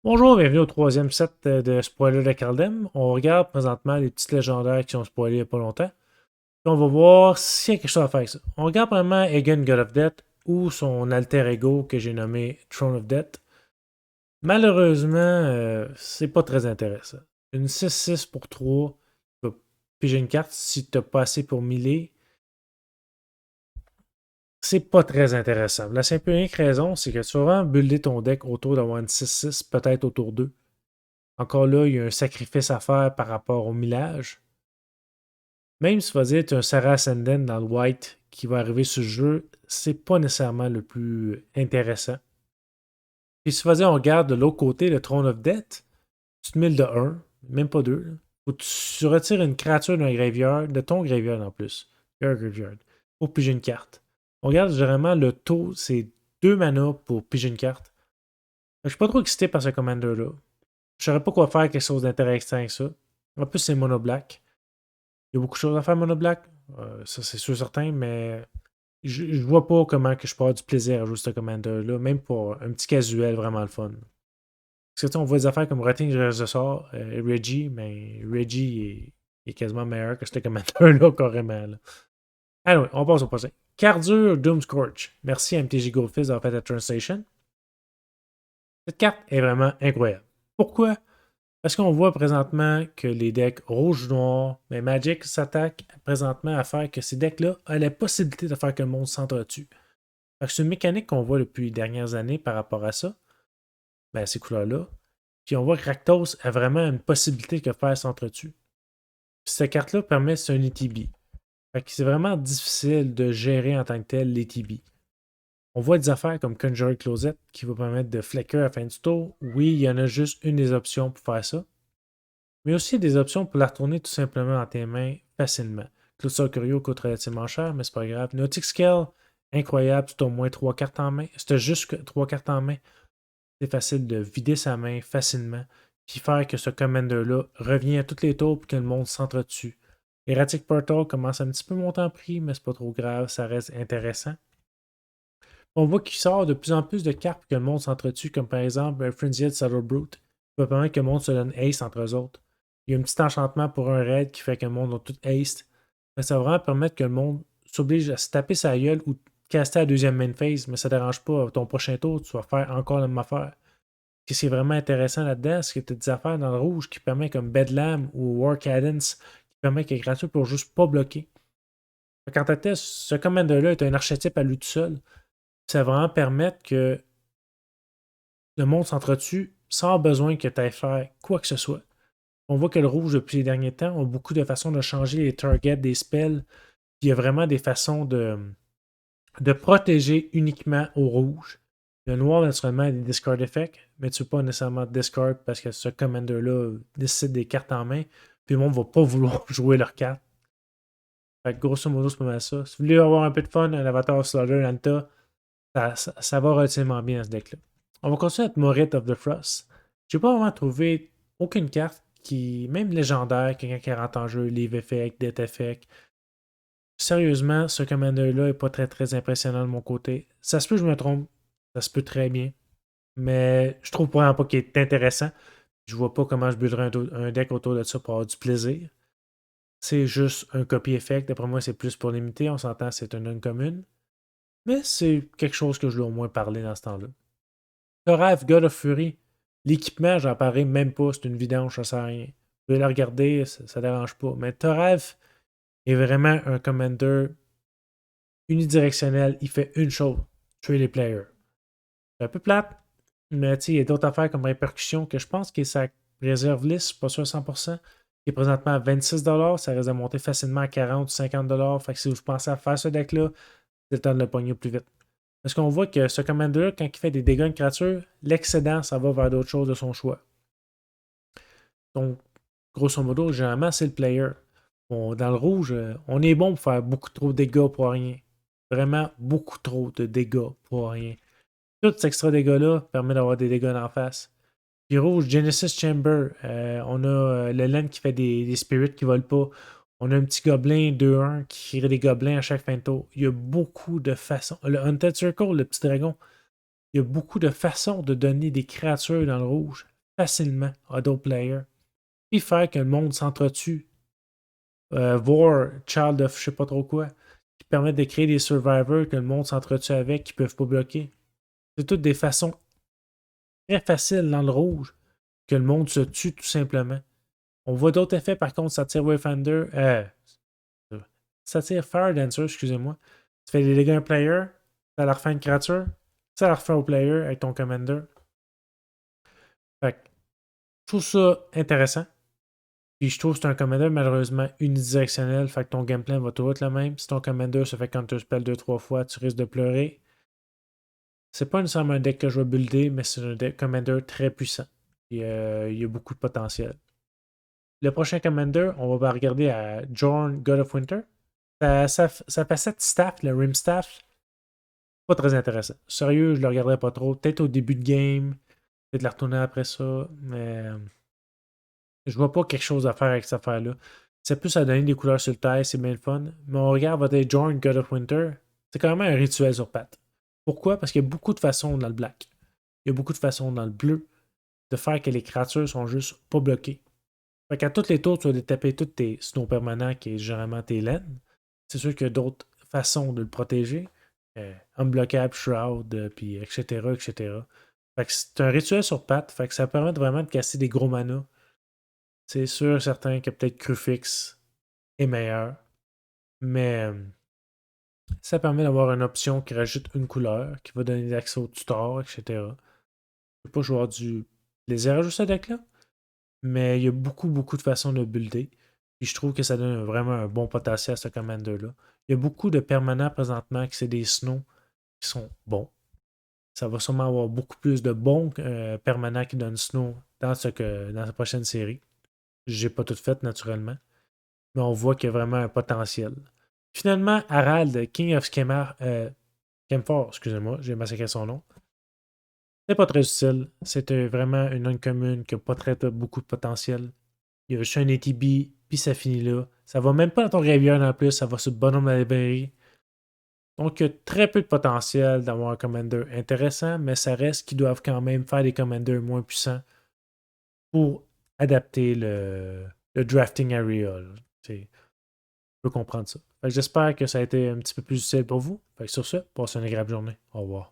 Bonjour, bienvenue au troisième set de spoilers de Caldem. On regarde présentement les petites légendaires qui ont spoilé il n'y a pas longtemps. Puis on va voir s'il y a quelque chose à faire avec ça. On regarde premièrement Egan God of Death ou son alter ego que j'ai nommé Throne of Death. Malheureusement, c'est pas très intéressant. Une 6-6 pour 3, tu vas piger une carte si tu n'as pas assez pour miller. C'est pas très intéressant. La simple et unique raison, c'est que tu vas vraiment builder ton deck autour d'avoir une 6-6, peut-être autour d'eux. Encore là, il y a un sacrifice à faire par rapport au millage. Même si tu vas dire tu as un Sarah Ascendant dans le white qui va arriver sur le jeu, c'est pas nécessairement le plus intéressant. Puis si tu vas dire on regarde de l'autre côté le Throne of Death, tu te miles de 1, même pas 2. Faut que tu retires une créature d'un graveyard, de ton graveyard en plus. Your graveyard. Pour piger une carte. On regarde généralement le taux, c'est 2 mana pour piger une carte. Je suis pas trop excité par ce commander-là. Je saurais pas quoi faire quelque chose d'intéressant avec ça. En plus, c'est mono black. Il y a beaucoup de choses à faire mono black. Ça, c'est sûr certain, mais je vois pas comment que je peux avoir du plaisir à jouer ce commander-là, même pour un petit casuel vraiment le fun. Parce que tu sais, on voit des affaires comme Rotting de sort, Reggie, mais Reggie est quasiment meilleur que ce commander-là, carrément. Là. Alors, on passe au prochain. Cardur Doomscorch. Merci à MTG Goldfish d'avoir fait la translation. Cette carte est vraiment incroyable. Pourquoi? Parce qu'on voit présentement que les decks rouge-noir, mais Magic s'attaque présentement à faire que ces decks-là ont la possibilité de faire que le monde s'entretue. C'est une mécanique qu'on voit depuis les dernières années par rapport à ça, ben, ces couleurs-là. Puis on voit que Rakdos a vraiment une possibilité de faire s'entretue. Puis cette carte-là permet, c'est un ETB. C'est vraiment difficile de gérer en tant que tel l'ETB. On voit des affaires comme Conjurer Closet qui va permettre de flicker à la fin du tour. Oui, il y en a juste une des options pour faire ça. Mais aussi des options pour la retourner tout simplement dans tes mains facilement. Closer Curio coûte relativement cher, mais c'est pas grave. Nautic Scale, incroyable, tu as au moins 3 cartes en main. Si tu as juste 3 cartes en main, c'est facile de vider sa main facilement, puis faire que ce commander-là revienne à tous les tours pour que le monde s'entretue. Erratic Portal commence un petit peu monter en prix, mais c'est pas trop grave, ça reste intéressant. On voit qu'il sort de plus en plus de cartes pour que le monde s'entretue, comme par exemple un Frenzied Saddle Brute, qui va permettre que le monde se donne ace entre eux autres. Il y a un petit enchantement pour un raid qui fait que le monde a tout ace. Mais ça va vraiment permettre que le monde s'oblige à se taper sa gueule ou caster la deuxième main phase, mais ça ne dérange pas. Ton prochain tour, tu vas faire encore la même affaire. Ce qui est vraiment intéressant là-dedans, c'est que tu as des affaires dans le rouge qui permettent comme Bedlam ou War Cadence, qui permet que les créatures pour juste pas bloquer. Quand tu as ce commander-là est un archétype à lui tout seul, ça va vraiment permettre que le monde s'entretue sans besoin que tu ailles faire quoi que ce soit. On voit que le rouge, depuis les derniers temps, a beaucoup de façons de changer les targets des spells. Puis il y a vraiment des façons de protéger uniquement au rouge. Le noir, naturellement, a des discard effects, mais tu ne peux pas nécessairement discard parce que ce commander-là décide des cartes en main. Puis le monde ne va pas vouloir jouer leurs cartes. Fait que grosso modo, c'est pas mal ça. Si vous voulez avoir un peu de fun, un avatar Slaughter Anta, ça va relativement bien dans ce deck-là. On va continuer avec Morit of the Frost. J'ai pas vraiment trouvé aucune carte qui, même légendaire, quelqu'un qui rentre en jeu, Leave Effect, Death Effect. Sérieusement, ce commander-là est pas très très impressionnant de mon côté. Ça se peut que je me trompe, ça se peut très bien. Mais je trouve vraiment pas qu'il est intéressant. Je vois pas comment je builderais un deck autour de ça pour avoir du plaisir. C'est juste un copy effect. D'après moi, c'est plus pour limiter. On s'entend, c'est un uncommon. Mais c'est quelque chose que je dois au moins parler dans ce temps-là. Thorav, God of Fury, l'équipement, j'en parlerai même pas, c'est une vidange, ça sert à rien. Vous pouvez la regarder, ça dérange pas. Mais Thorav est vraiment un commander unidirectionnel. Il fait une chose, tuer les players. C'est un peu plate, mais il y a d'autres affaires comme répercussion que je pense que sa réserve list, je suis pas sûr à 100%, qui est présentement à 26$, ça risque de monter facilement à 40 ou 50$. Fait que si vous pensez à faire ce deck-là, c'est le temps de le pogner plus vite. Parce qu'on voit que ce commander-là, quand il fait des dégâts de créature, l'excédent, ça va vers d'autres choses de son choix. Donc, grosso modo, généralement, c'est le player. Dans le rouge, on est bon pour faire beaucoup trop de dégâts pour rien. Vraiment beaucoup trop de dégâts pour rien. Tout cet extra dégâts-là permet d'avoir des dégâts d'en face. Puis rouge, Genesis Chamber. On a le Land qui fait des spirits qui volent pas. On a un petit gobelin 2-1 qui crée des gobelins à chaque fin de tour. Il y a beaucoup de façons. Le Hunted Circle, le petit dragon, Il y a beaucoup de façons de donner des créatures dans le rouge facilement à d'autres players. Puis faire que le monde s'entretue. Vor, Child of je sais pas trop quoi, qui permettent de créer des survivors que le monde s'entretue avec, qui peuvent pas bloquer. C'est toutes des façons très faciles dans le rouge que le monde se tue tout simplement. On voit d'autres effets, par contre, ça tire Wayfinder. Ça tire Fire Dancer, excusez-moi. Tu fais des dégâts à un player, ça leur fait une créature, ça leur fait au player avec ton commander. Fait que, je trouve ça intéressant. Puis je trouve que c'est un commander malheureusement unidirectionnel, fait que ton gameplay va toujours être le même. Si ton commander se fait counter spell 2-3 fois, tu risques de pleurer. C'est pas nécessairement un deck que je vais builder, mais c'est un deck commander très puissant. Il y a beaucoup de potentiel. Le prochain commander, on va regarder à Jorn, God of Winter. Sa facette staff, le Rim Staff, pas très intéressant. Sérieux, je le regarderai pas trop. Peut-être au début de game, peut-être la retourner après ça, mais je vois pas quelque chose à faire avec cette affaire-là. C'est plus à donner des couleurs sur le taille, c'est bien le fun. Mais on regarde votre Jorn, God of Winter, c'est quand même un rituel sur patte. Pourquoi? Parce qu'il y a beaucoup de façons dans le black. Il y a beaucoup de façons dans le bleu de faire que les créatures sont juste pas bloquées. Fait qu'à tous les tours, tu vas détaper tous tes snows permanents qui est généralement tes laines. C'est sûr qu'il y a d'autres façons de le protéger. Unblockable, Shroud, puis etc., etc. Fait que c'est un rituel sur patte. Fait que ça permet vraiment de casser des gros manas. C'est sûr, certain que peut-être Crufix est meilleur. Mais ça permet d'avoir une option qui rajoute une couleur, qui va donner l'accès au tutor, etc. Je peux pas jouer du plaisir à jouer ce deck-là. Mais il y a beaucoup, beaucoup de façons de builder. Puis je trouve que ça donne vraiment un bon potentiel à ce commander-là. Il y a beaucoup de permanents présentement qui c'est des snows qui sont bons. Ça va sûrement avoir beaucoup plus de bons permanents qui donnent snow dans la prochaine série. J'ai pas tout fait naturellement. Mais on voit qu'il y a vraiment un potentiel. Finalement, Harald, King of Kemfor, excusez-moi, j'ai massacré son nom. C'est pas très utile. C'était vraiment une non-commune qui n'a pas très beaucoup de potentiel. Il y a juste un ATB, puis ça finit là. Ça va même pas dans ton graveyard en plus, ça va sur le bonhomme de la librairie. Donc, il y a très peu de potentiel d'avoir un commander intéressant, mais ça reste qu'ils doivent quand même faire des commanders moins puissants pour adapter le drafting area. Je peux comprendre ça. J'espère que ça a été un petit peu plus utile pour vous. Sur ce, passez une agréable journée. Au revoir.